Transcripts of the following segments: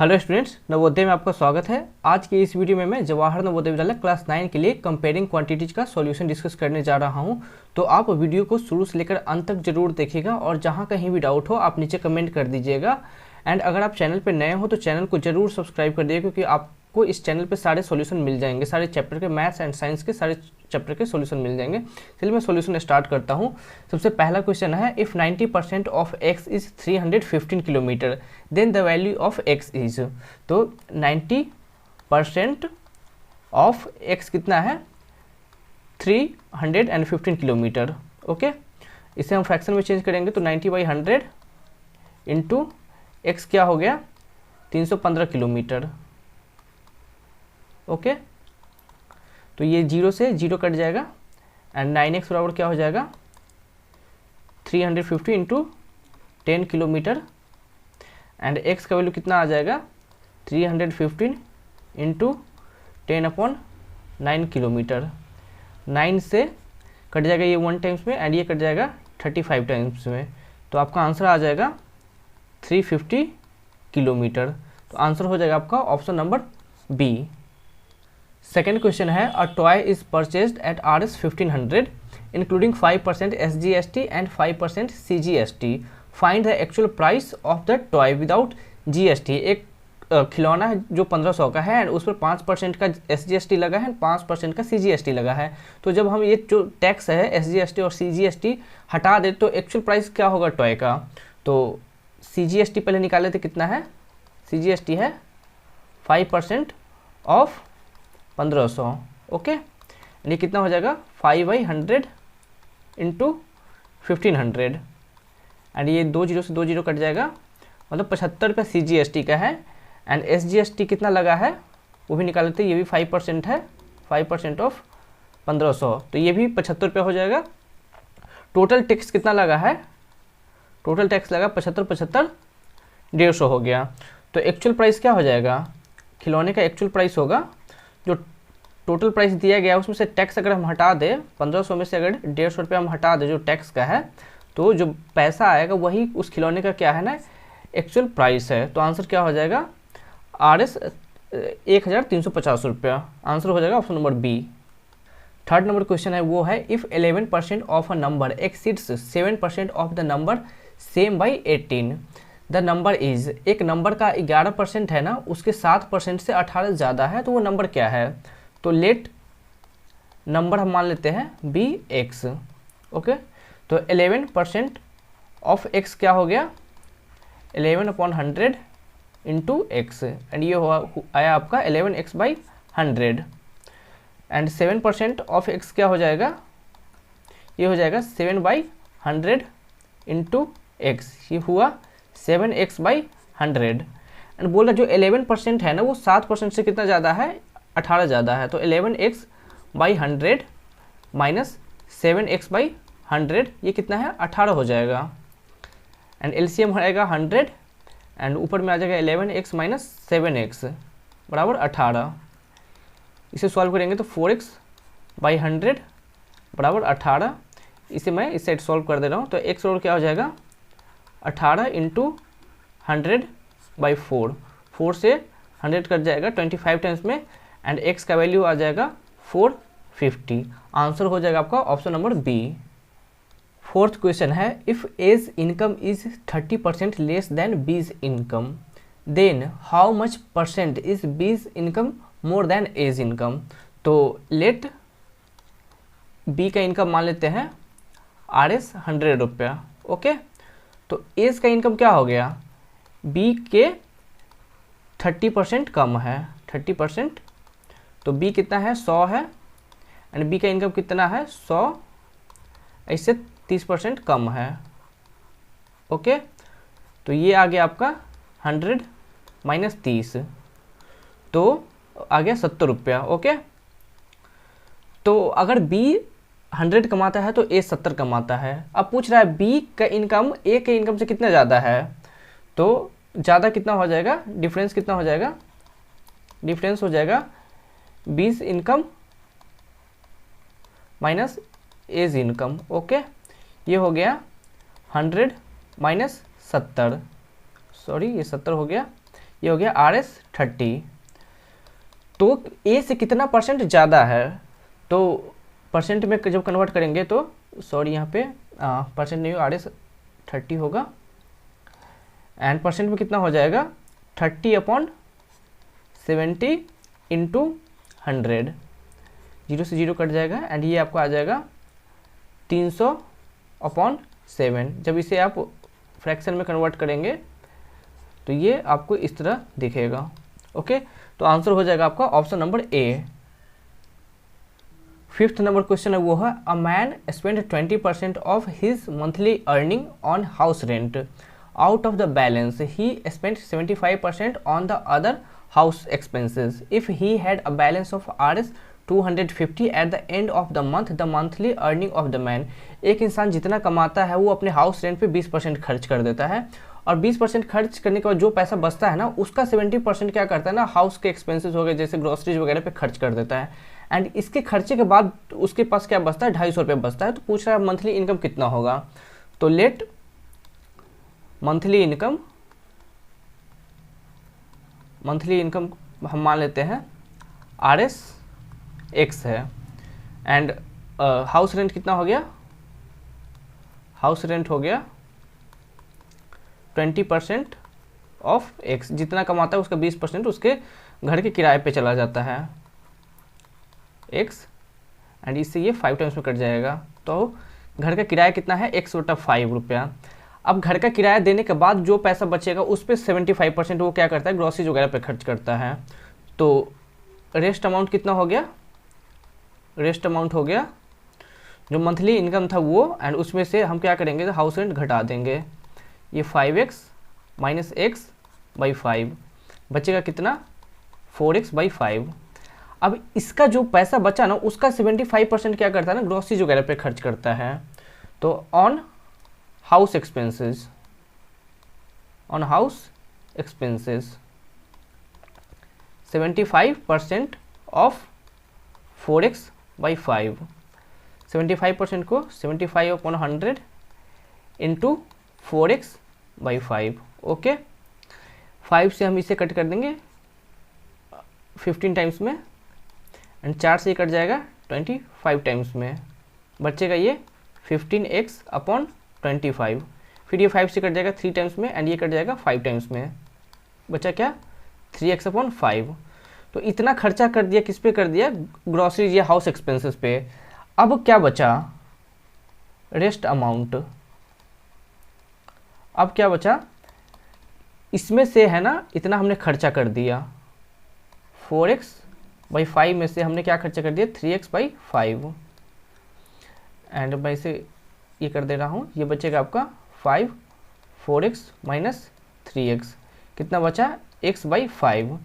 Hello students, Navodaya में आपका स्वागत है। आज की इस वीडियो में मैं जवाहर नवोदय विद्यालय क्लास 9 के लिए कंपेयरिंग क्वांटिटीज का सॉल्यूशन डिस्कस करने जा रहा हूं। तो आप वीडियो को शुरू से लेकर अंत तक जरूर देखिएगा और जहां कहीं भी डाउट हो आप नीचे कमेंट कर दीजिएगा। एंड अगर आप चैनल पर नए हो तो चैनल को जरूर सब्सक्राइब कर दीजिए, क्योंकि आपको इस चैनल पर सारे सोल्यूशन मिल जाएंगे, सारे चैप्टर के मैथ्स एंड साइंस के सारे चैप्टर के सॉल्यूशन मिल जाएंगे। चलिए मैं सॉल्यूशन स्टार्ट करता हूँ। सबसे पहला क्वेश्चन है, if 90% of x is 315 kilometre then the value of x is. तो 90% ऑफ x कितना है? 315 किलोमीटर। ओके, इसे हम फ्रैक्शन में चेंज करेंगे तो 90/100 इंटू एक्स क्या हो गया? 315 किलोमीटर। ओके, तो ये 0 से 0 कट जाएगा एंड 9x बराबर क्या हो जाएगा? 350 इंटू 10 किलोमीटर एंड x का वैल्यू कितना आ जाएगा? 315 इंटू 10/9 किलोमीटर। 9 से कट जाएगा ये 1 टाइम्स में एंड ये कट जाएगा 35 टाइम्स में। तो आपका आंसर आ जाएगा 350 किलोमीटर। तो आंसर हो जाएगा आपका option number B. Second question है, a toy is purchased at RS 1500 including 5% SGST and 5% CGST। Find the actual price of the toy without GST। एक खिलौना है जो 1500 का है एंड उस पर 5% का SGST लगा है, 5% का CGST लगा है। तो जब हम ये जो टैक्स है SGST और CGST हटा दे तो एक्चुअल प्राइस क्या होगा टॉय का? तो CGST पहले निकाले थे, कितना है? CGST है 5% ऑफ 1500। ओके, ये कितना हो जाएगा? 5/100 इंटू 1500 एंड ये 2 0 से 2 0 कट जाएगा, मतलब 75 रुपये CGST का है एंड SGST कितना लगा है वो भी निकाल लेते हैं। ये भी 5% है, 5% ऑफ 1500, तो ये भी 75 रुपये हो जाएगा। टोटल टैक्स कितना लगा है? टोटल टैक्स लगा 75 75 150 हो गया। तो एक्चुअल प्राइस क्या हो जाएगा? खिलौने का एक्चुअल प्राइस होगा, जो टोटल प्राइस दिया गया उसमें से टैक्स अगर हम हटा दें, 1500 में से अगर 150 रुपये हम हटा दें जो टैक्स का है, तो जो पैसा आएगा वही उस खिलौने का क्या है ना, एक्चुअल प्राइस है। तो आंसर क्या हो जाएगा? RS 1350 रुपया। आंसर हो जाएगा option number b. Third number question है, वो है, if 11% of a number exceeds 7% of the number same by 18 the number is. एक नंबर का 11% है ना, उसके 7% से 18 ज़्यादा है, तो वो नंबर क्या है? तो लेट नंबर हम मान लेते हैं बी एक्स। ओके, तो 11% ऑफ एक्स क्या हो गया? 11/100 इंटू एक्स एंड ये आया आपका 11x/100 एंड 7% ऑफ एक्स क्या हो जाएगा? ये हो जाएगा 7/100 इंटू एक्स, ये हुआ 7x/100 एंड बोल रहा जो 11% है ना वो 7% से कितना ज़्यादा है? 18 ज़्यादा है। तो 11x/100 माइनस 7x/100 ये कितना है? 18 हो जाएगा एंड LCM आएगा 100 एंड ऊपर में आ जाएगा 11x माइनस 7x बराबर 18। इसे सॉल्व करेंगे तो 4x/100 बराबर 18। इसे मैं इस साइड सॉल्व कर दे रहा हूँ, तो x और क्या हो जाएगा? 18 इंटू 100/4, 4 से 100 कट जाएगा 25 टाइम्स में एंड x का वैल्यू आ जाएगा 450। आंसर हो जाएगा आपका option number B. Fourth question है, if A's income is 30% less than B's income then how much percent is B's income more than A's income. तो लेट बी का इनकम मान लेते हैं RS 100 रुपया। ओके, तो एज का इनकम क्या हो गया? बी के 30% कम है, 30%, तो बी कितना है? 100 है एंड बी का इनकम कितना है? 100, इससे 30% कम है। ओके, तो ये आ गया आपका 100 माइनस 30, तो आ गया 70 रुपया। ओके, तो अगर बी 100 कमाता है तो ए 70 कमाता है। अब पूछ रहा है बी का इनकम ए के इनकम से कितना ज़्यादा है, तो ज़्यादा कितना हो जाएगा? डिफरेंस कितना हो जाएगा? डिफरेंस हो जाएगा B's income minus A's income. Okay, ये हो गया 100 माइनस 70, सॉरी ये 70 हो गया, ये हो गया RS30। तो ए से कितना परसेंट ज़्यादा है, तो परसेंट में जब कन्वर्ट करेंगे तो सॉरी यहाँ पे परसेंट नहीं हो, RS30 होगा एंड परसेंट में कितना हो जाएगा 30/70 इंटू 100, 0 से 0 कट जाएगा एंड ये आपको आ जाएगा 300/7। जब इसे आप फ्रैक्शन में कन्वर्ट करेंगे तो ये आपको इस तरह दिखेगा। ओके, तो आंसर हो जाएगा आपका ऑप्शन नंबर ए। 5th नंबर क्वेश्चन है वो है a man spend 20% of his monthly earning on house rent, out of the balance he spend 75% on the other house expenses. If he had a balance of Rs250 at the end of the month, the monthly earning of the man. एक इंसान जितना कमाता है वो अपने house rent पे 20% खर्च कर देता है और 20% खर्च करने के बाद जो पैसा बचता है ना उसका 70% क्या करता है ना, हाउस के एक्सपेंसेस हो गए जैसे ग्रोसरीज वगैरह पे खर्च कर देता है एंड इसके खर्चे के बाद उसके पास क्या बचता है, 250 रुपये बचता है। तो पूछ रहा है मंथली इनकम कितना होगा, तो लेट मंथली इनकम हम मान लेते हैं RSX है एंड हाउस रेंट कितना हो गया, हाउस रेंट हो गया 20% ऑफ X, जितना कमाता है उसका 20% उसके घर के किराए पे चला जाता है X एंड इससे ये 5 टाइम्स में कट जाएगा। तो घर का किराया कितना है, 100/5 रुपया। अब घर का किराया देने के बाद जो पैसा बचेगा उस पर 75% वो क्या करता है, ग्रोसरीज वगैरह पे खर्च करता है। तो रेस्ट अमाउंट कितना हो गया, रेस्ट अमाउंट हो गया जो मंथली इनकम था वो एंड उसमें से हम क्या करेंगे तो हाउस रेंट घटा देंगे। ये 5x माइनस x/5 बचेगा कितना, 4x/5। अब इसका जो पैसा बचा ना उसका 75% क्या करता है ना, ग्रोसरीज वगैरह पे खर्च करता है। तो on house expenses 75% of 4x/5, 75% को 75/100 इंटू 4x/5। ओके, 5 से हम इसे कट कर देंगे 15 टाइम्स में एंड 4 से कट जाएगा 25 टाइम्स में, बचेगा ये 15x/25। फिर ये 5 से कट जाएगा 3 टाइम्स में एंड ये कट जाएगा 5 टाइम्स में, बचा क्या 3x/5। तो इतना खर्चा कर दिया, किस पे कर दिया, ग्रोसरीज या हाउस एक्सपेंसेस पे। अब क्या बचा, रेस्ट अमाउंट। अब क्या बचा, इसमें से है ना इतना हमने खर्चा कर दिया, 4x/5 में से हमने क्या खर्चा कर दिया 3x/5 एंड मैं इसे ये कर दे रहा हूँ, ये बचेगा आपका 5 4x माइनस 3x, कितना बचा x/5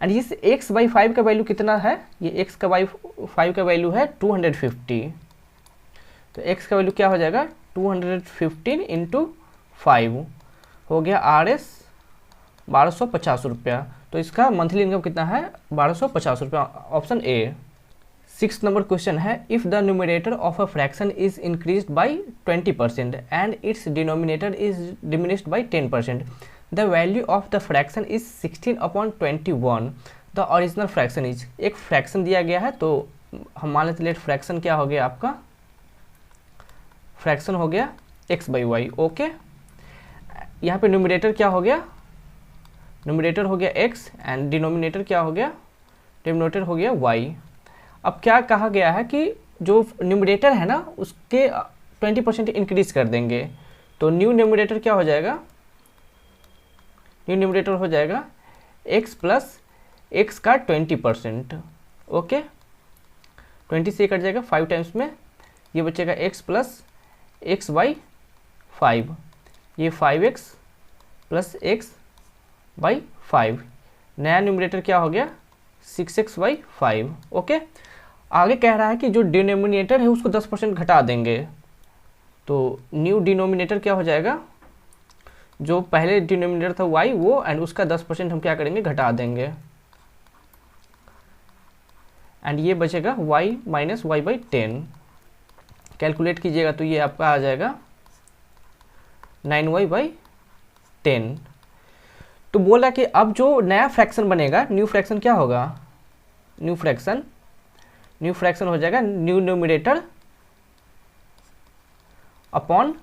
एंड इस x/5 का वैल्यू कितना है, ये x/5 का वैल्यू है 250। तो x का वैल्यू क्या हो जाएगा 215 इंटू 5 हो गया RS 1250 रुपया। तो इसका मंथली इनकम कितना है 1250 रुपया, option A. 6th number question है if the numerator of a fraction is increased by 20% and its denominator is diminished by 10%, the value of the fraction is 16/21, the original fraction is. एक फ्रैक्शन दिया गया है तो हम मान लेते लेट फ्रैक्शन क्या हो गया आपका, फ्रैक्शन हो गया x/y। ओके, यहाँ पे न्यूमरेटर क्या हो गया, न्यूमरेटर हो गया x एंड डिनोमिनेटर क्या हो गया, डिनोमिनेटर हो गया y। अब क्या कहा गया है कि जो न्यूमरेटर है ना उसके 20% इंक्रीज कर देंगे, तो न्यू न्यूमरेटर क्या हो जाएगा, न्यू न्यूमरेटर हो जाएगा x प्लस x का 20%। ओके, 20 से कट जाएगा 5 टाइम्स में, ये बचेगा x प्लस x/5, ये 5x प्लस x/5, नया न्यूमरेटर क्या हो गया 6x/5। ओके, आगे कह रहा है कि जो डिनोमिनेटर है उसको 10% घटा देंगे, तो न्यू डिनोमिनेटर क्या हो जाएगा, जो पहले डिनोमिनेटर था y वो एंड उसका 10% हम क्या करेंगे घटा देंगे एंड ये बचेगा y माइनस y/10। कैलकुलेट कीजिएगा तो ये आपका आ जाएगा 9y/10। तो बोल रहा है कि अब जो नया फ्रैक्शन बनेगा, न्यू फ्रैक्शन क्या होगा, न्यू फ्रैक्शन हो जाएगा new numerator upon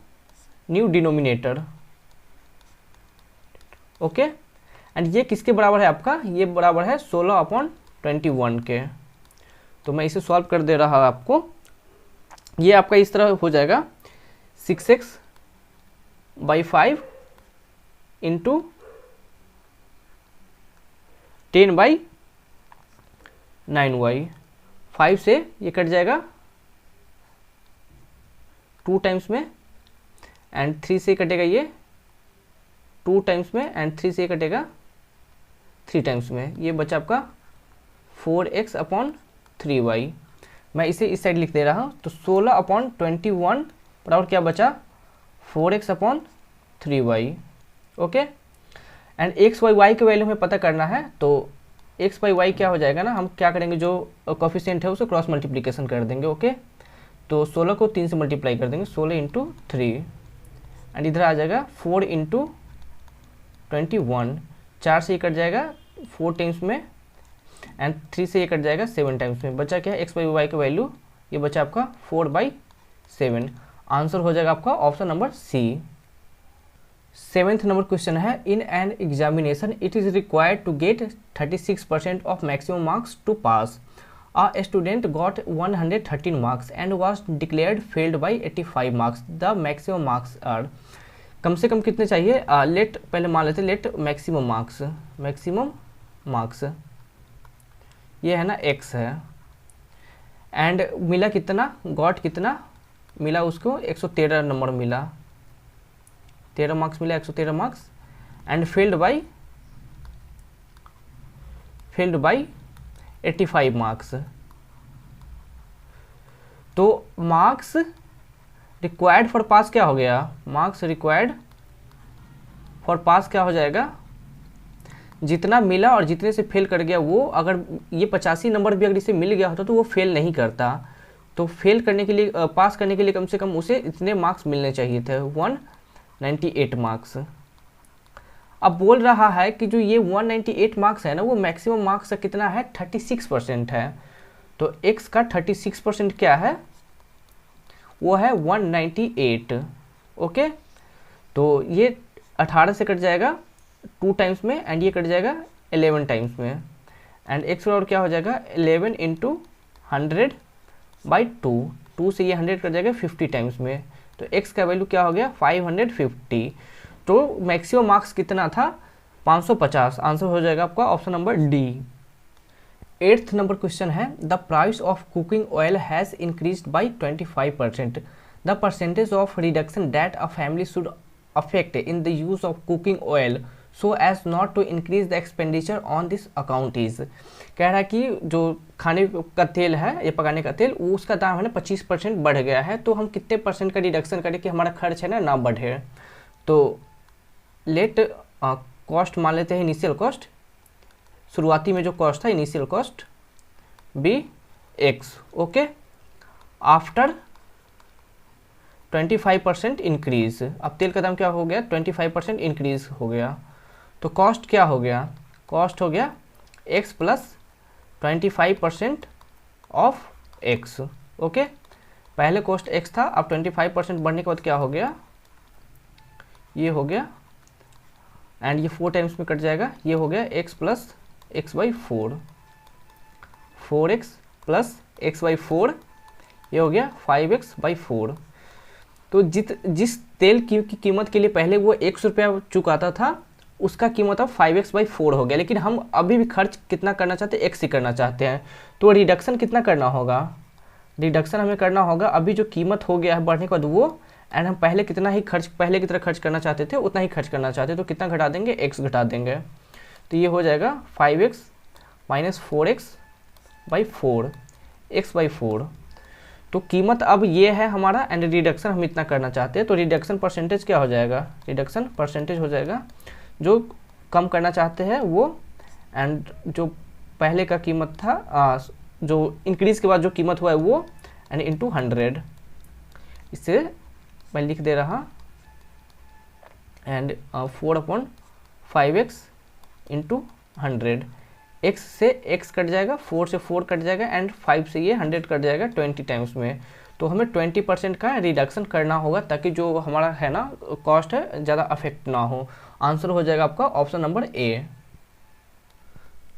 new denominator. Okay, and ये किसके बराबर है आपका, ये बराबर है 16/21 के। तो मैं इसे सॉल्व कर दे रहा हूँ आपको। ये आपका इस तरह हो जाएगा 6x/5 इंटू 10/9y। 5 से ये कट जाएगा 2 टाइम्स में, एंड 3 से कटेगा ये 2 टाइम्स में, एंड 3 से कटेगा 3 टाइम्स में। ये बचा आपका 4x/3y। मैं इसे इस साइड लिख दे रहा हूँ। तो 16/21 बराबर क्या बचा, 4x/3y। Okay, and x by y के वैल्यू हमें पता करना है। तो x बाई वाई क्या हो जाएगा ना, हम क्या करेंगे, जो कोफिशिएंट है उसे क्रॉस मल्टीप्लिकेशन कर देंगे। ओके, तो 16 को 3 से मल्टीप्लाई कर देंगे, 16 इंटू 3, एंड इधर आ जाएगा 4 इंटू 21। 4 से ये कट जाएगा 4 टाइम्स में, एंड 3 से ये कट जाएगा 7 टाइम्स में। बचा क्या है, x बाई वाई का वैल्यू, ये बचा आपका 4/7। आंसर हो जाएगा आपका option number C. 7th number question है, in an examination it is required to get 36% of maximum marks to pass. A student got 113 marks and was declared failed by 85 marks. The maximum marks are, कम से कम कितने चाहिए, late पहले मान लेते, late maximum marks ये है ना x है, एंड मिला कितना, गॉट कितना मिला उसको, 113 नंबर मिला, 13 मार्क्स मिला, 113 marks, and failed by 85 marks. तो मार्क्स रिक्वायर्ड फॉर पास क्या हो गया, मार्क्स रिक्वायर्ड फॉर पास क्या हो जाएगा, जितना मिला और जितने से फेल कर गया वो, अगर ये 85 नंबर भी अगर इसे मिल गया होता तो वो फेल नहीं करता। तो फेल करने के लिए, पास करने के लिए कम से कम उसे इतने मार्क्स मिलने चाहिए थे, 198 मार्क्स। अब बोल रहा है कि जो ये 198 मार्क्स है ना, वो मैक्सिमम मार्क्स का कितना है, 36% है। तो x का 36% क्या है, वो है 198। ओके, तो ये 18 से कट जाएगा 2 टाइम्स में, एंड ये कट जाएगा 11 टाइम्स में, एंड x बराबर क्या हो जाएगा, 11 इंटू 100/2। 2 से ये 100 कट जाएगा 50 टाइम्स में। तो x का वैल्यू क्या हो गया, 550। तो मैक्सिमम मार्क्स कितना था, 550। आंसर हो जाएगा आपका option number D. 8th number question है, the price of cooking oil has increased by 25%। The percentage of reduction that a family should effect in the use of cooking oil so as not to increase the expenditure on this account is. कह रहा है कि जो खाने का तेल है, ये पकाने का तेल, उसका दाम है ना 25% बढ़ गया है, तो हम कितने परसेंट का रिडक्शन करें कि हमारा खर्च है ना बढ़े। तो लेट कॉस्ट मान लेते हैं, इनिशियल कॉस्ट, शुरुआती में जो कॉस्ट था initial cost be x. Okay, after 25% increase, अब तेल का दाम क्या हो गया, 25% इंक्रीज हो गया। तो कॉस्ट क्या हो गया, कॉस्ट हो गया x plus 25% of x। Okay, पहले कॉस्ट x था, अब 25% बढ़ने के बाद क्या हो गया, ये हो गया, एंड ये 4 टाइम्स में कट जाएगा, ये हो गया x plus x/4, 4x plus x/4, ये हो गया 5x/4। तो जिस तेल की कीमत के लिए पहले वो 100 रुपया चुकाता था, उसका कीमत अब 5x/4 हो गया। लेकिन हम अभी भी खर्च कितना करना चाहते हैं, x ही करना चाहते हैं। तो रिडक्शन कितना करना होगा, रिडक्शन हमें करना होगा, अभी जो कीमत हो गया है बढ़ने के बाद वो, एंड हम पहले कितना ही खर्च, पहले की तरह खर्च करना चाहते थे उतना ही खर्च करना चाहते, तो कितना घटा देंगे, x घटा देंगे। तो ये हो जाएगा 5x माइनस 4x/4, x/4। तो कीमत अब ये है हमारा, एंड रिडक्शन हम इतना करना चाहते हैं। तो रिडक्शन परसेंटेज क्या हो जाएगा, रिडक्शन परसेंटेज हो जाएगा जो कम करना चाहते हैं वो, एंड जो पहले का कीमत था, जो इंक्रीज के बाद जो कीमत हुआ है वो, एंड इंटू 100। इससे मैं लिख दे रहा, एंड 4/5x इंटू 100, x से x कट जाएगा, 4 से 4 कट जाएगा एंड 5 से ये 100 कट जाएगा 20 टाइम्स में। तो हमें 20% का रिडक्शन करना होगा ताकि जो हमारा है ना कॉस्ट है ज़्यादा अफेक्ट ना हो। आंसर हो जाएगा आपका option number A.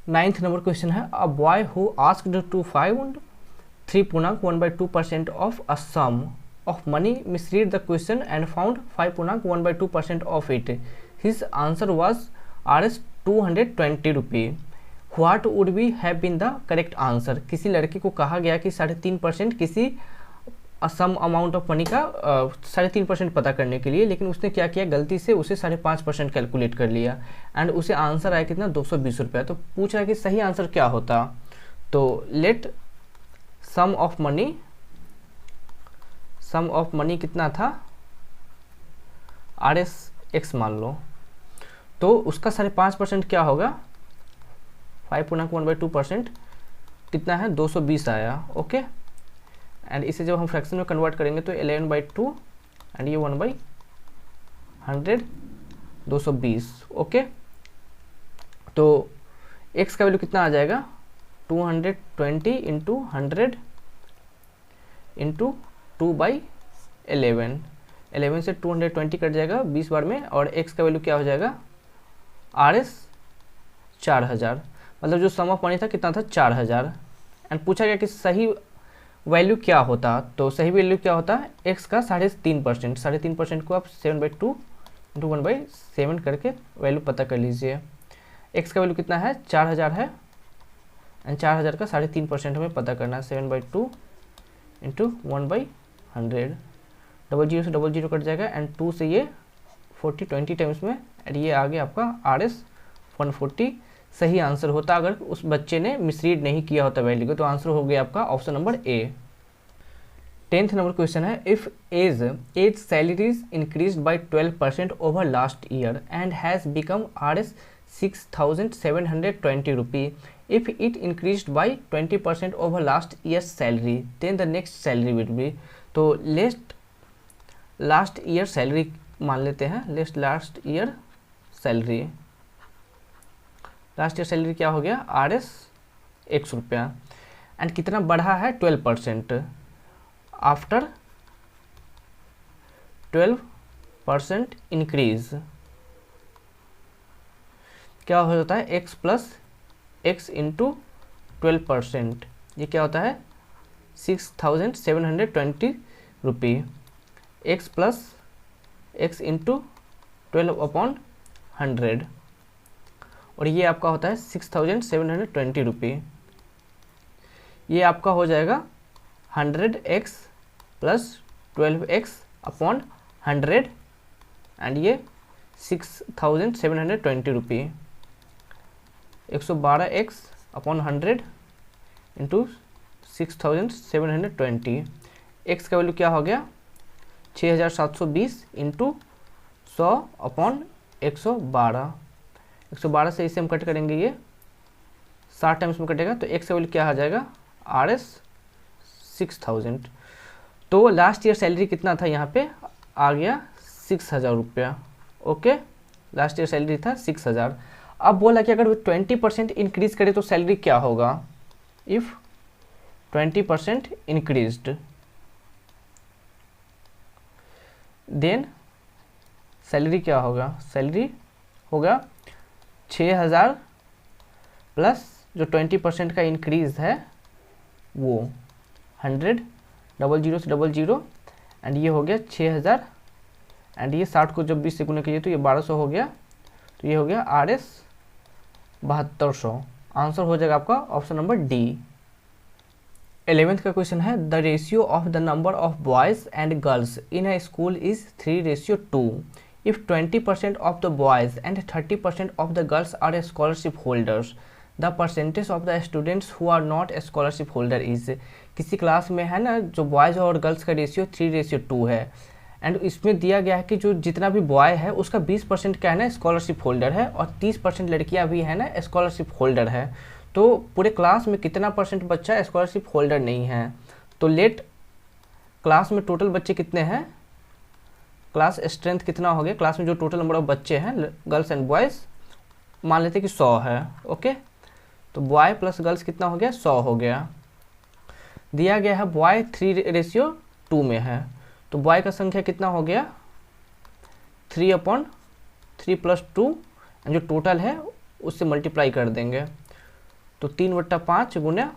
9th number question है, a boy who asked to find 3.1/2% of a sum of money misread the question and found 5.1/2% of it. His answer was Rs 220 rupee. What would be have been the correct answer. किसी लड़के को कहा गया कि 3.5% किसी some amount of money का 3.5% पता करने के लिए, लेकिन उसने क्या किया, गलती से उसे 5.5% कैलकुलेट कर लिया एंड उसे आंसर आया कितना, 220 रुपया। तो पूछ रहा है कि सही आंसर क्या होता। तो लेट सम ऑफ मनी कितना था, RS मान लो, तो उसका 5.5% क्या होगा, 5.1/2% कितना है, 220 आया। ओके, एंड इसे जब हम फ्रैक्शन में कन्वर्ट करेंगे तो 11/2 एंड ये 1/100, 220। ओके, तो x का वैल्यू कितना आ जाएगा, 220 इंटू 100 इंटू 2/11। 11 से 220 कट जाएगा 20 बार में, और x का वैल्यू क्या हो जाएगा, RS 4000। मतलब जो सम ऑफ मनी था कितना था, 4000। एंड पूछा गया कि सही वैल्यू क्या होता। तो सही वैल्यू क्या होता है, x का 3.5%। 3.5% को आप 7/2 इंटू 1/7 करके वैल्यू पता कर लीजिए। x का वैल्यू कितना है, 4000 है, एंड 4000 का 3.5% हमें पता करना है, 7/2 इंटू 1/100। 00 से 00 कट जाएगा एंड 2 से ये 20 टाइम्स में, एंड ये आगे आपका RS 140 सही आंसर होता अगर उस बच्चे ने मिसरीड नहीं किया होता वैल्यू को। तो आंसर हो गया आपका option number A. 10th number question है, if A's salaries increase by 12% over last year and has become RS 6,720 rupee, if it increase by 20% over last year salary then the next salary will be. तो last year salary मान लेते हैं, last year salary क्या हो गया, RS 100 रुपया, and कितना बढ़ा है, 12%। आफ्टर 12% इंक्रीज क्या हो जाता है, x प्लस x इंटू 12%, ये क्या होता है, 6,720 रुपी। x प्लस x इंटू 12/100, और ये आपका होता है 6,720 रुपी। ये आपका हो जाएगा 100x प्लस 12x/100, एंड ये 6,720 रुपी। 112x/100 into 6,720। x का वैल्यू क्या हो गया, 6,720 इंटू 100/112। 112 से इसे हम कट करेंगे, ये 60 टाइम्स में कटेगा, तो x का वैल्यू क्या आ जाएगा, RS 6,000। तो लास्ट ईयर सैलरी कितना था, यहाँ पे आ गया 6,000 रुपया। ओके, लास्ट ईयर सैलरी था 6,000। अब बोला कि अगर 20% इंक्रीज करे तो सैलरी क्या होगा, इफ 20% इंक्रीज्ड देन सैलरी क्या होगा, सैलरी होगा 6,000 प्लस जो 20% का इंक्रीज है वो 100, 00 से 00, एंड ये हो गया 6,000, एंड ये 60 को जब 20 से गुना कीजिए तो ये 1200 हो गया, तो ये हो गया RS 7200। आंसर हो जाएगा आपका ऑप्शन नंबर डी। 11th का क्वेश्चन है, the ratio of the number of boys and girls in a school is 3:2। If 20% of the boys and 30% of the girls are scholarship holders, the percentage of the students who are not a scholarship holder is। किसी class में है ना जो boys और girls का ratio 3:2 है, and इसमें दिया गया है कि जो जितना भी बॉय है उसका 20% क्या है ना स्कॉलरशिप होल्डर है, और 30% लड़कियां भी है ना स्कॉलरशिप होल्डर है। तो पूरे क्लास में कितना % बच्चा स्कॉलरशिप होल्डर नहीं है। तो लेट क्लास में टोटल बच्चे कितने हैं, क्लास स्ट्रेंथ कितना हो गया, क्लास में जो टोटल नंबर ऑफ बच्चे हैं गर्ल्स एंड बॉयज़ मान लेते हैं कि 100 है। ओके, तो बॉय प्लस गर्ल्स कितना हो गया, 100 हो गया। दिया गया है बॉय 3:2 में है, तो बॉय का संख्या कितना हो गया 3/3 + 2, जो टोटल है उससे मल्टीप्लाई कर देंगे, तो 3/5 गुना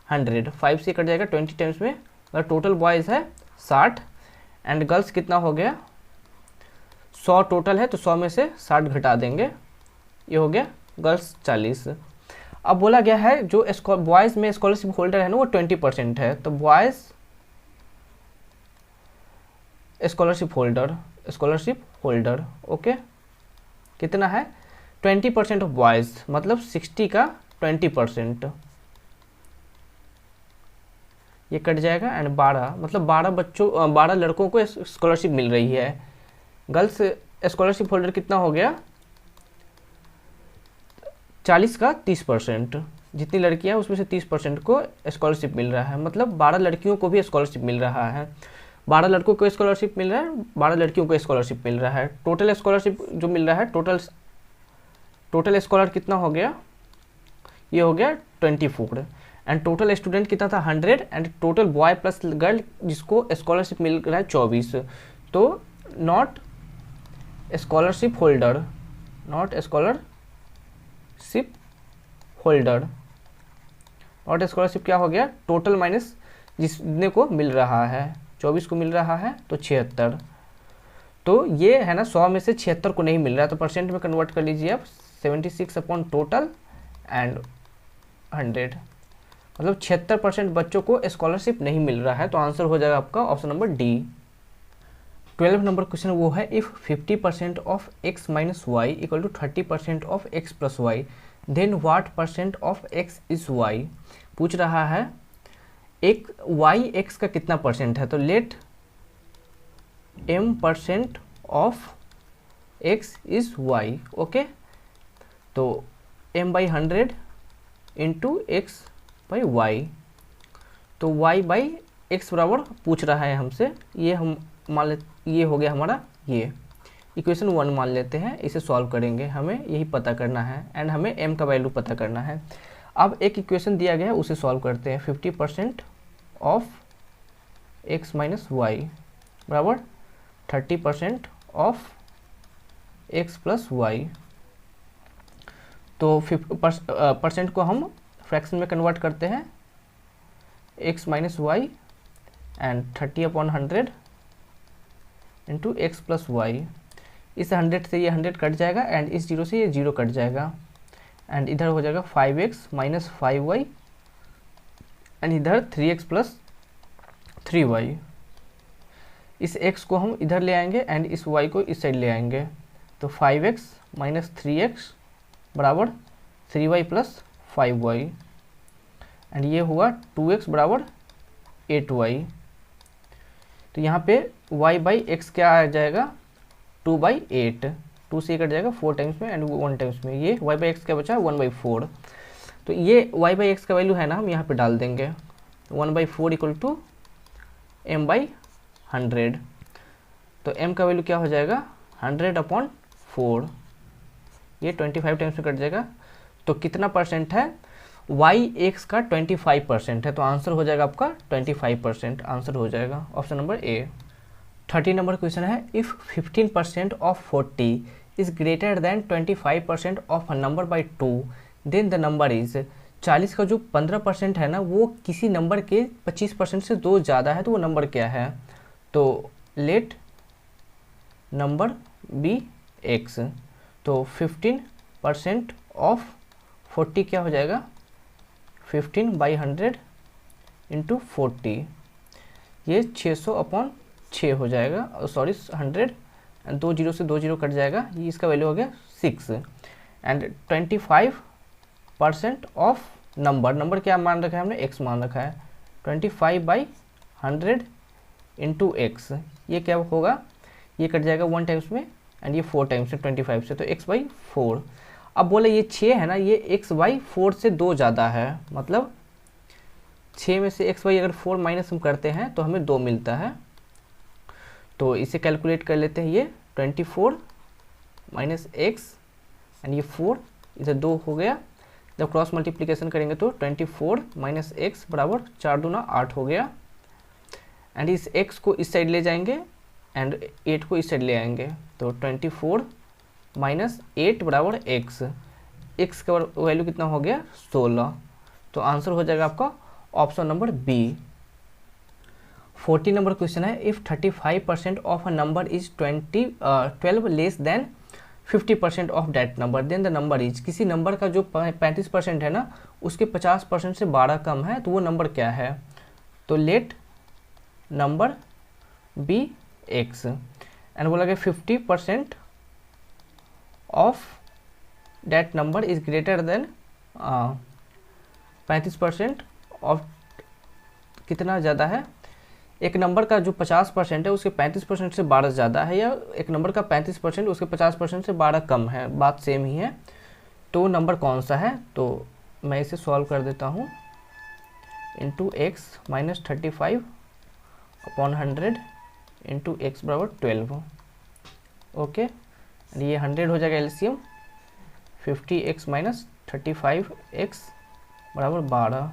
100, 5 से कट जाएगा 20 टाइम्स में। अगर टोटल बॉयज़ है 60 एंड गर्ल्स कितना हो गया 100 टोटल है, तो 100 में से 60 घटा देंगे, ये हो गया गर्ल्स 40। अब बोला गया है जो बॉयज़ में स्कॉलरशिप होल्डर है ना वो 20% है, तो बॉयज़ स्कॉलरशिप होल्डर ओके कितना है 20% ऑफ बॉयज़, मतलब 60 का 20%, ये कट जाएगा एंड 12, मतलब 12 लड़कों को स्कॉलरशिप मिल रही है। गर्ल्स स्कॉलरशिप होल्डर कितना हो गया 40 का 30%, जितनी लड़कियां उसमें से 30% को स्कॉलरशिप मिल रहा है, मतलब 12 लड़कियों को भी स्कॉलरशिप मिल रहा है, 12 लड़कों को स्कॉलरशिप मिल रहा है, 12 लड़कियों को स्कॉलरशिप मिल रहा है। टोटल स्कॉलरशिप जो मिल रहा है, टोटल स्कॉलर कितना हो गया, ये हो गया 24 एंड टोटल स्टूडेंट कितना था 100 and total boy plus girl जिसको स्कॉलरशिप मिल रहा है 24। तो not scholarship holder not scholarship क्या हो गया टोटल माइनस जिसने को मिल रहा है, 24 को मिल रहा है तो 76, तो ये है ना 100 में से 76 को नहीं मिल रहा है, तो परसेंट में कन्वर्ट कर लीजिए आप 76 अपॉन टोटल एंड 100, मतलब 76% बच्चों को स्कॉलरशिप नहीं मिल रहा है, तो आंसर हो जाएगा आपका option number d. 12 number question वो है if 50% of x minus y equal to 30% of x plus y then what percent of x is y। पूछ रहा है एक y x का कितना परसेंट है, तो let m% of x is y। Okay, तो m/100 into x by y, तो y बाई एक्स बराबर पूछ रहा है हमसे, ये हम मान ले, ये हो गया हमारा ये इक्वेशन 1 मान लेते हैं, इसे सॉल्व करेंगे, हमें यही पता करना है एंड हमें m का वैल्यू पता करना है। अब एक इक्वेशन दिया गया है उसे सॉल्व करते हैं, 50% ऑफ x माइनस वाई बराबर 30% ऑफ x प्लस वाई, तो परसेंट को हम फ्रैक्शन में कन्वर्ट करते हैं x minus y and 30/100 into x plus y, इस 100 से ये 100 कट जाएगा एंड इस 0 से ये 0 कट जाएगा एंड इधर हो जाएगा 5x माइनस 5y एंड इधर 3x प्लस 3y, इस x को हम इधर ले आएंगे एंड इस y को इस साइड ले आएंगे, तो 5x माइनस 3x बराबर 3y प्लस 5y एंड ये हुआ 2x बराबर 8y, तो यहाँ पे y बाई एक्स क्या आ जाएगा 2/8, 2 से कट जाएगा 4 टाइम्स में एंड 1 टाइम्स में, ये y बाई एक्स क्या बचा 1/4, तो ये y बाई एक्स का वैल्यू है ना हम यहाँ पे डाल देंगे 1/4 इक्वल टू m/100, तो m का वैल्यू क्या हो जाएगा 100/4, ये 25 टाइम्स में कट जाएगा, तो कितना परसेंट है y x का 25% है, तो आंसर हो जाएगा आपका 25%, आंसर हो जाएगा option number A. 30 number question है if 15% of 40 is greater than 25% of a number by 2 then the number is, 40 का जो 15% है ना वो किसी नंबर के 25% से 2 ज़्यादा है, तो वो नंबर क्या है, तो लेट नंबर बी एक्स, तो 15% ऑफ 40 क्या हो जाएगा 15/100 इंटू 40, ये 600/6 हो जाएगा, सॉरी 100 एंड 2 0 से 2 0 कट जाएगा, ये इसका वैल्यू हो गया 6 एंड 25% ऑफ नंबर क्या मान रखा है हमने x मान रखा है, 25/100 इंटू एक्स, ये क्या होगा ये कट जाएगा 1 टाइम्स में एंड ये 4 टाइम्स से 25 से, तो x/4। अब बोले ये 6 है ना ये x/4 से 2 ज़्यादा है, मतलब 6 में से x/, अगर 4 माइनस हम करते हैं तो हमें 2 मिलता है, तो इसे कैलकुलेट कर लेते हैं, ये 24 माइनस x एंड ये 4 इधर 2 हो गया। जब क्रॉस मल्टीप्लिकेशन करेंगे तो 24 माइनस एक्स बराबर 4 दूना 8 हो गया। एंड इस x को इस साइड ले जाएंगे एंड 8 को इस साइड ले आएंगे, तो 24 माइनस 8 बराबर x। x का वैल्यू कितना हो गया 16। तो आंसर हो जाएगा आपका option number B. 40 number question है, if 35% of a number is 12 less than 50% of that number then the number is. किसी नंबर का जो 35% है ना, उसके 50% से 12 कम है, तो वो नंबर क्या है। तो let number be x. And बोला कि 50% of that number is greater than 35% of कितना ज़्यादा है। एक नंबर का जो 50% है उसके 35% से 12 ज़्यादा है, या एक नंबर का 35% उसके 50% से 12 कम है, बात सेम ही है। तो नंबर कौन सा है, तो मैं इसे सॉल्व कर देता हूँ। Into x minus 35 upon 100 into x बराबर 12। ओके, ये 100 हो जाएगा एलसीएम। 50x माइनस 35x बराबर 12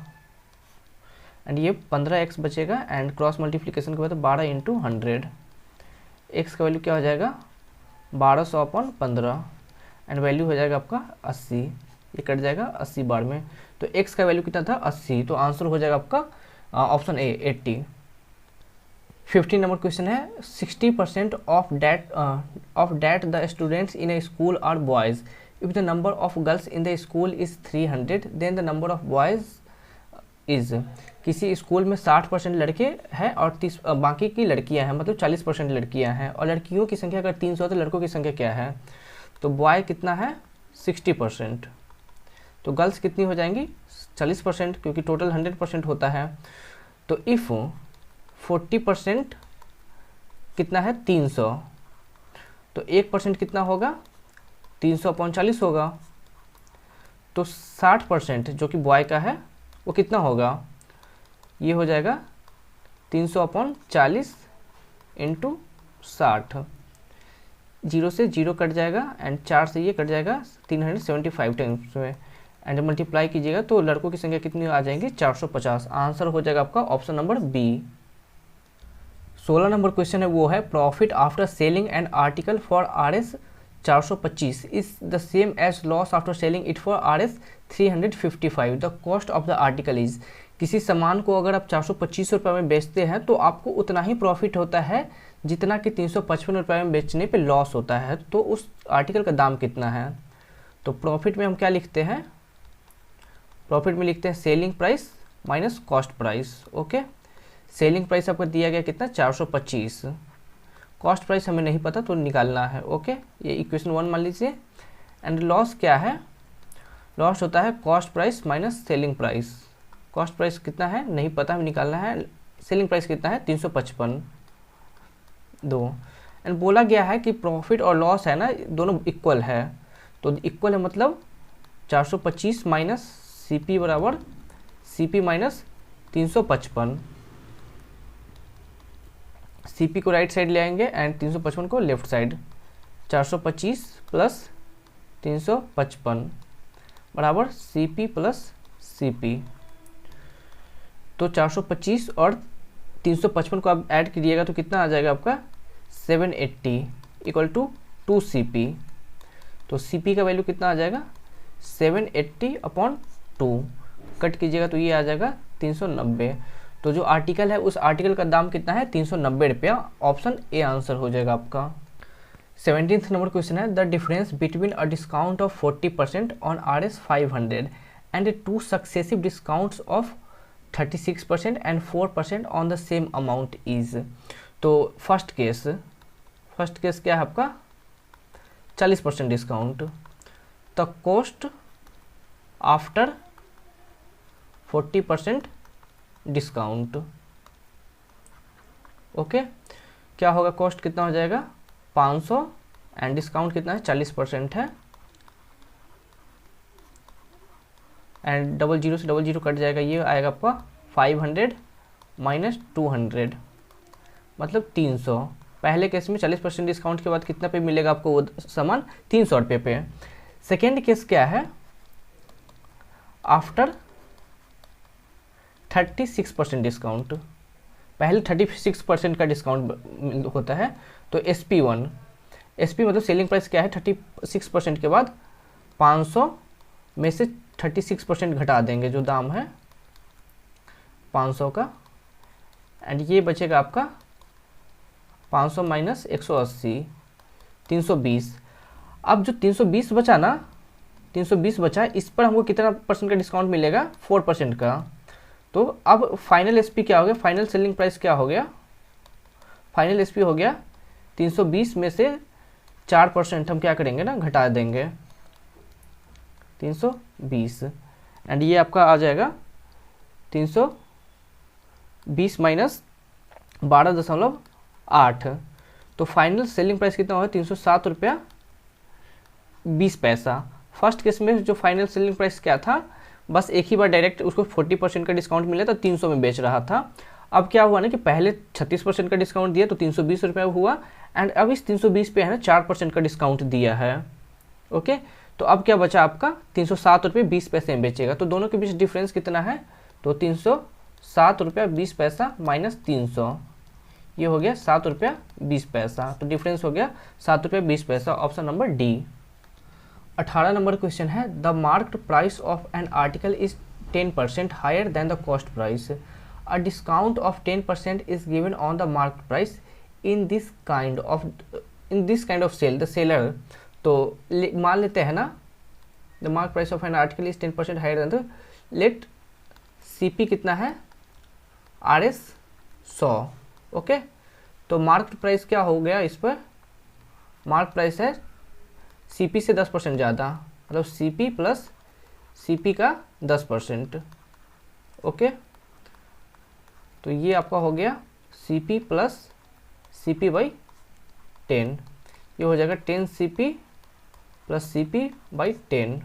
एंड ये 15x बचेगा। एंड क्रॉस मल्टीप्लिकेशन के बाद 12 इंटू 100, एक्स का वैल्यू क्या हो जाएगा 1200 अपॉन 15 एंड वैल्यू हो जाएगा आपका 80। ये कट जाएगा 80 बार में, तो x का वैल्यू कितना था 80। तो आंसर हो जाएगा आपका ऑप्शन ए 80। 15 नंबर क्वेश्चन है, 60% of that the students in a school are boys. If the number of girls in the school is 300 then the number of boys is. किसी school में 60% लड़के हैं और बाकी की लड़कियां हैं, मतलब 40% लड़कियां हैं, और लड़कियों की संख्या अगर 300 है तो लड़कों की संख्या क्या है। तो बॉय कितना है 60%, तो गर्ल्स कितनी हो जाएंगी 40%, क्योंकि टोटल 100% होता है। तो इफ़ 40% कितना है 300, तो 1% कितना होगा 300 अपॉन 40 होगा। तो 60% जो कि बॉय का है वो कितना होगा, ये हो जाएगा 300 अपॉन 40 इंटू 60। 0 से 0 कट जाएगा एंड 4 से ये कट जाएगा 375 टाइम्स में, एंड मल्टीप्लाई कीजिएगा तो लड़कों की संख्या कितनी आ जाएंगी 450। आंसर हो जाएगा आपका option number b. 16 number question है, वो है profit after selling an article for RS 425 is the same as loss after selling it for RS 355। The cost of the article is. किसी सामान को अगर आप 425 रुपये में बेचते हैं तो आपको उतना ही प्रॉफिट होता है जितना कि 355 रुपये में बेचने पे लॉस होता है। तो उस आर्टिकल का दाम कितना है। तो प्रॉफिट में हम क्या लिखते हैं, प्रॉफिट में लिखते हैं selling price minus cost price. Okay, selling price आपको दिया गया कितना 425, कॉस्ट प्राइस हमें नहीं पता तो निकालना है। ओके, ये इक्वेशन 1 मान लीजिए। एंड लॉस क्या है, लॉस होता है cost price minus selling price. Cost price कितना है नहीं पता, हमें निकालना है। सेलिंग प्राइस कितना है 355 2। एंड बोला गया है कि प्रॉफिट और लॉस है ना दोनों इक्वल है, तो इक्वल है मतलब 425 माइनस CP बराबर CP माइनस 355। CP को राइट साइड ले आएंगे एंड 355 को लेफ्ट साइड। 425 प्लस 355 बराबर CP प्लस CP। तो 425 और 355 को आप ऐड कीजिएगा तो कितना आ जाएगा आपका 780 इक्वल टू 2 CP। तो CP का वैल्यू कितना आ जाएगा 780 अपॉन 2, कट कीजिएगा तो ये आ जाएगा 390। तो जो आर्टिकल है उस आर्टिकल का दाम कितना है 390 रुपया। ऑप्शन ए आंसर हो जाएगा आपका। 17th नंबर क्वेश्चन है, the difference between a discount of 40% on RS 500 and 2 successive discounts of 36% and 4% on the same amount is. तो फर्स्ट केस क्या है आपका 40% discount. The cost after 40% discount. Okay, क्या होगा कॉस्ट कितना हो जाएगा 500 एंड डिस्काउंट कितना है 40% है, एंड 00 से 00 कट जाएगा, ये आएगा आपका 500 माइनस 200 मतलब 300। पहले केस में 40% डिस्काउंट के बाद कितना पे मिलेगा आपको वो सामान 300 रुपये पे। सेकेंड केस क्या है, आफ्टर 36% डिस्काउंट, पहले 36% का डिस्काउंट होता है। तो SP1, SP मतलब सेलिंग प्राइस क्या है, 36% के बाद 500 में से 36% घटा देंगे जो दाम है 500 का, एंड ये बचेगा आपका 500 माइनस 180, 320। अब जो 320 बचा ना, 320 बचा, इस पर हमको कितना परसेंट का डिस्काउंट मिलेगा, 4% का। तो अब फाइनल SP क्या हो गया, फाइनल सेलिंग प्राइस क्या हो गया, फाइनल SP हो गया 320 में से 4% हम क्या करेंगे ना, घटा देंगे 320, एंड ये आपका आ जाएगा 320 माइनस 12.8। तो फाइनल सेलिंग प्राइस कितना होगा, 307 रुपया 20 पैसा। फर्स्ट केस में जो फाइनल सेलिंग प्राइस क्या था, बस एक ही बार डायरेक्ट उसको 40% का डिस्काउंट मिला था, 300 में बेच रहा था। अब क्या हुआ ना कि पहले 36% का डिस्काउंट दिया तो 320 रुपये हुआ, एंड अब इस 320 पे है ना 4% का डिस्काउंट दिया है। ओके, तो अब क्या बचा आपका, 307 रुपये 20 पैसे में बेचेगा। तो दोनों के बीच डिफरेंस कितना है, तो 307 रुपया 20 पैसा माइनस 300, ये हो गया 7 रुपया 20 पैसा। तो डिफरेंस हो गया 7 रुपया 20 पैसा, option number D. 18 number question है, the marked price of an article is 10% higher than the cost price, a discount of 10% is given on the marked price in this kind of sale, the seller. तो मान लेते हैं ना, the mark price of an article is 10% higher than the, let CP कितना है, RS 100। Okay, तो marked price क्या हो गया, इस पर मार्क प्राइस है CP से 10% ज़्यादा, मतलब CP प्लस CP का 10%। ओके, तो ये आपका हो गया CP प्लस CP बाई 10, ये हो जाएगा 10 CP प्लस CP बाई 10,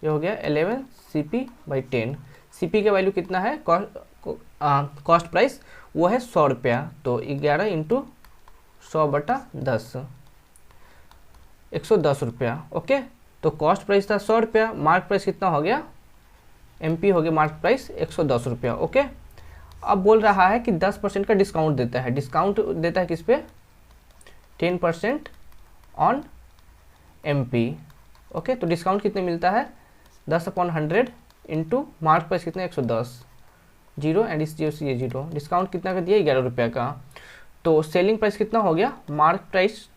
ये हो गया 11 CP बाई 10। CP का वैल्यू कितना है, कॉस्ट प्राइस वो है 100 रुपया, तो 11 इंटू 100/10, 110 रुपया। ओके, तो कॉस्ट प्राइस था 100 रुपया, मार्क प्राइस कितना हो गया, MP हो गया मार्क प्राइस 110 रुपया। ओके, अब बोल रहा है कि 10% का डिस्काउंट देता है, डिस्काउंट देता है किस पे, 10% ऑन MP। ओके, तो डिस्काउंट कितने मिलता है, 10/100 इंटू मार्क प्राइस कितना 110, 0 एंड इस 0 से ये 0, डिस्काउंट कितना का दिया, 11 रुपये का। तो सेलिंग प्राइस कितना हो गया, मार्क प्राइस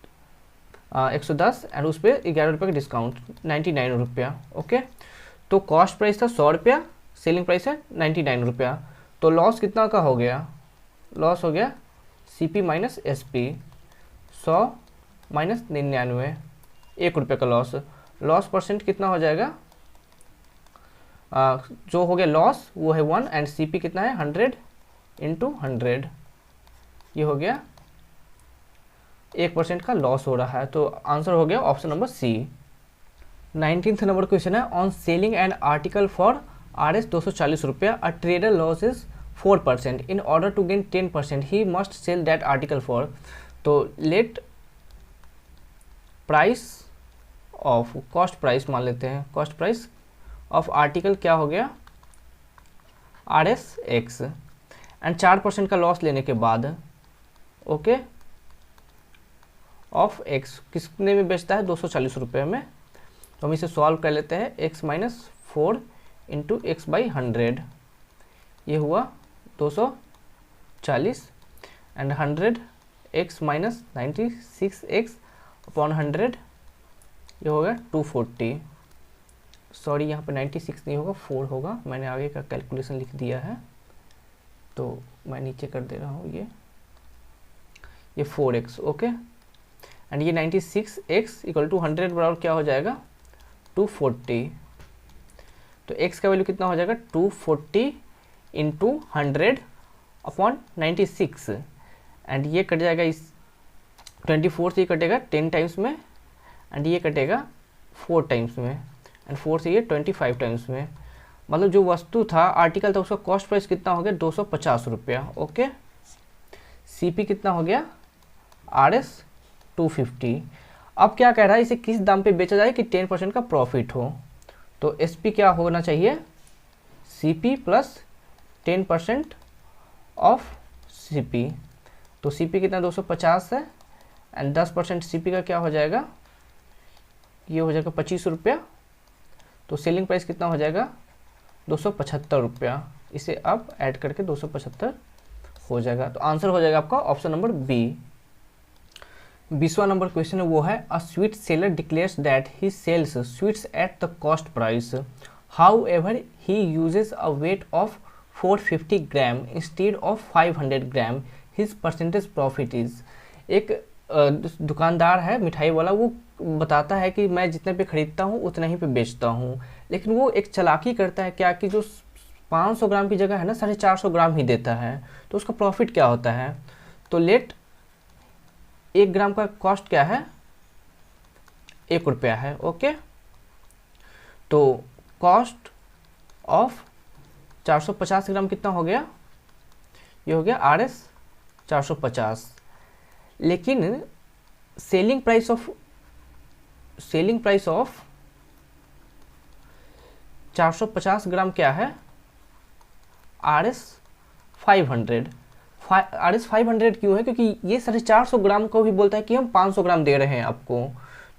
110 एंड उस पर 11 रुपये का डिस्काउंट 99 रुपया। ओके, तो कॉस्ट प्राइस था 100 रुपया, सेलिंग प्राइस है 99 रुपया। तो लॉस कितना का हो गया, लॉस हो गया CP माइनस SP, 100 माइनस 99, 1 रुपये का लॉस। लॉस परसेंट कितना हो जाएगा, जो हो गया लॉस वो है 1 एंड CP कितना है 100 इंटू 100, ये हो गया 1% का लॉस हो रहा है। तो आंसर हो गया option number C। 19th number question है, on selling an article for RS 240 रुपया, a trader loses 4%, in order to gain 10% he must sell that article for. तो let price of, cost price मान लेते हैं, cost price of article क्या हो गया RSX, and 4% का लॉस लेने के बाद, ओके, ऑफ X कितने में बेचता है, 240 रुपये में। तो हम इसे सॉल्व कर लेते हैं, X minus 4 into X by 100, ये हुआ 240 and 100 X minus 96X upon 100, ये होगा 240। सॉरी, यहाँ पे 96 नहीं होगा, 4 होगा, मैंने आगे का कैलकुलेशन लिख दिया है तो मैं नीचे कर दे रहा हूँ। ये 4x, ओके, एंड ये 96x इक्वल टू 100 बराबर क्या हो जाएगा, 240। तो x का वैल्यू कितना हो जाएगा, 240 इंटू 100 अपॉन 96, एंड ये कट जाएगा, इस 24 से ये कटेगा 10 टाइम्स में, एंड ये कटेगा 4 टाइम्स में, एंड 4 से ये 25 टाइम्स में। मतलब जो वस्तु था, आर्टिकल था, उसका कॉस्ट प्राइस कितना हो गया, 250 रुपया। ओके, CP कितना हो गया, RS 250। अब क्या कह रहा है, इसे किस दाम पे बेचा जाए कि 10% का प्रॉफिट हो। तो SP क्या होना चाहिए, CP प्लस 10% ऑफ CP। तो CP कितना 250 है एंड 10% CP का क्या हो जाएगा, ये हो जाएगा 25 रुपया। तो सेलिंग प्राइस कितना हो जाएगा 275 रुपया। इसे आप ऐड करके 275 हो जाएगा। तो आंसर हो जाएगा आपका ऑप्शन नंबर बी। 20वां नंबर क्वेश्चन है वो है, a sweet seller declares that he sells sweets at the cost price, however he uses a weight of 450 gram instead of 500 gram, his percentage profit is. एक दुकानदार है मिठाई वाला, वो बताता है कि मैं जितने पे खरीदता हूँ उतना ही पे बेचता हूँ, लेकिन वो एक चालाकी करता है क्या कि जो 500 ग्राम की जगह है ना 450 ग्राम ही देता है, तो उसका प्रॉफिट क्या होता है। तो लेट 1 ग्राम का कॉस्ट क्या है, 1 रुपया है। ओके, तो कॉस्ट ऑफ 450 ग्राम कितना हो गया, ये हो गया RS 450। लेकिन सेलिंग प्राइस ऑफ 450 ग्राम क्या है, RS 500। RS 500 क्यों है, क्योंकि ये 450 ग्राम को भी बोलता है कि हम 500 ग्राम दे रहे हैं आपको।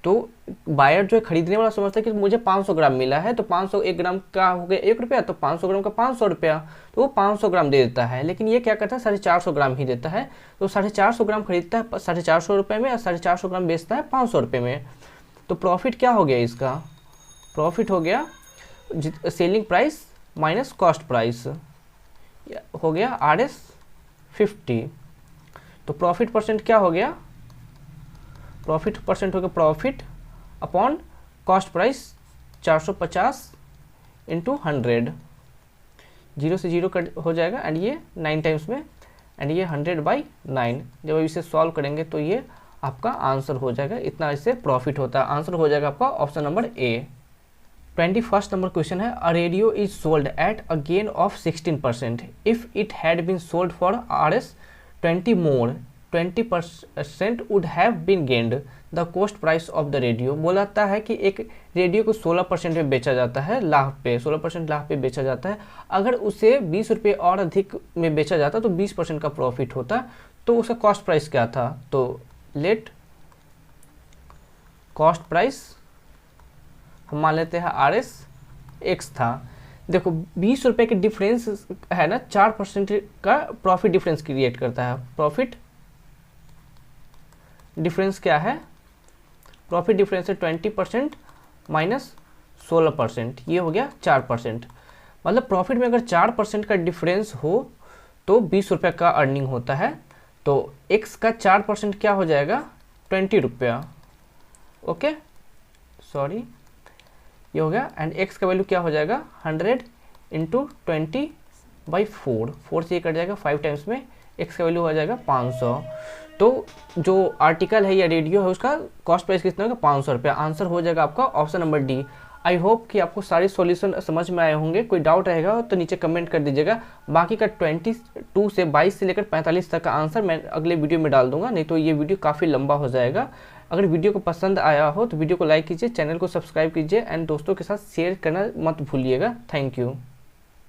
तो बायर जो है खरीदने वाला समझता है कि मुझे 500 ग्राम मिला है, तो 500 1 ग्राम का हो गया 1 रुपया, तो 500 ग्राम का 500 रुपया, तो वो 500 ग्राम दे देता है। लेकिन ये क्या करता है 450 ग्राम ही देता है। तो 450 ग्राम खरीदता है 450 रुपये में और 450 ग्राम बेचता है 500 रुपये में। तो प्रॉफिट क्या हो गया इसका, प्रॉफिट हो गया selling price minus cost price, हो गया RS 50। तो प्रॉफिट परसेंट क्या हो गया, प्रॉफिट परसेंट हो गया profit upon cost price 450 into 100, 0 से 0 कट हो जाएगा एंड ये 9 टाइम्स में एंड ये 100/9। जब इसे सॉल्व करेंगे तो ये आपका आंसर हो जाएगा, इतना इससे प्रॉफिट होता है। आंसर हो जाएगा आपका option number A. 21st number question है, a radio is sold at a gain of 16%, if it had been sold for RS 20 more 20% would have been gained, the cost price of the radio. बोलाता है कि एक radio को 16% में बेचा जाता है, लाभ पे 16% लाभ पे बेचा जाता है। अगर उसे 20 रुपये और अधिक में बेचा जाता तो 20% का प्रॉफिट होता, तो उसका कॉस्ट प्राइस क्या था। तो लेट कॉस्ट प्राइस हम मान लेते हैं RS X था। देखो 20 रुपये के डिफरेंस है ना, 4% का प्रॉफिट डिफरेंस क्रिएट करता है। प्रॉफिट डिफरेंस क्या है, प्रॉफिट डिफरेंस है 20% माइनस 16%, ये हो गया 4%। मतलब प्रॉफिट में अगर 4% का डिफरेंस हो तो 20 रुपये का अर्निंग होता है। तो X का 4% क्या हो जाएगा 20 रुपया। ओके सॉरी, ये हो गया एंड X का वैल्यू क्या हो जाएगा 100 इंटू 20/4, 4 से ये कट जाएगा 5 टाइम्स में, X का वैल्यू हो जाएगा 500। तो जो आर्टिकल है या रेडियो है उसका कॉस्ट प्राइस कितना होगा 500 रुपया। आंसर हो जाएगा आपका option number D. I hope कि आपको सारे सॉल्यूशन समझ में आए होंगे। कोई डाउट रहेगा तो नीचे कमेंट कर दीजिएगा। बाकी का 22 से 22 से लेकर 45 तक का आंसर मैं अगले वीडियो में डाल दूंगा, नहीं तो ये वीडियो काफ़ी लंबा हो जाएगा। अगर वीडियो को पसंद आया हो तो वीडियो को लाइक कीजिए, चैनल को सब्सक्राइब कीजिए एंड दोस्तों के साथ शेयर करना मत भूलिएगा। Thank you.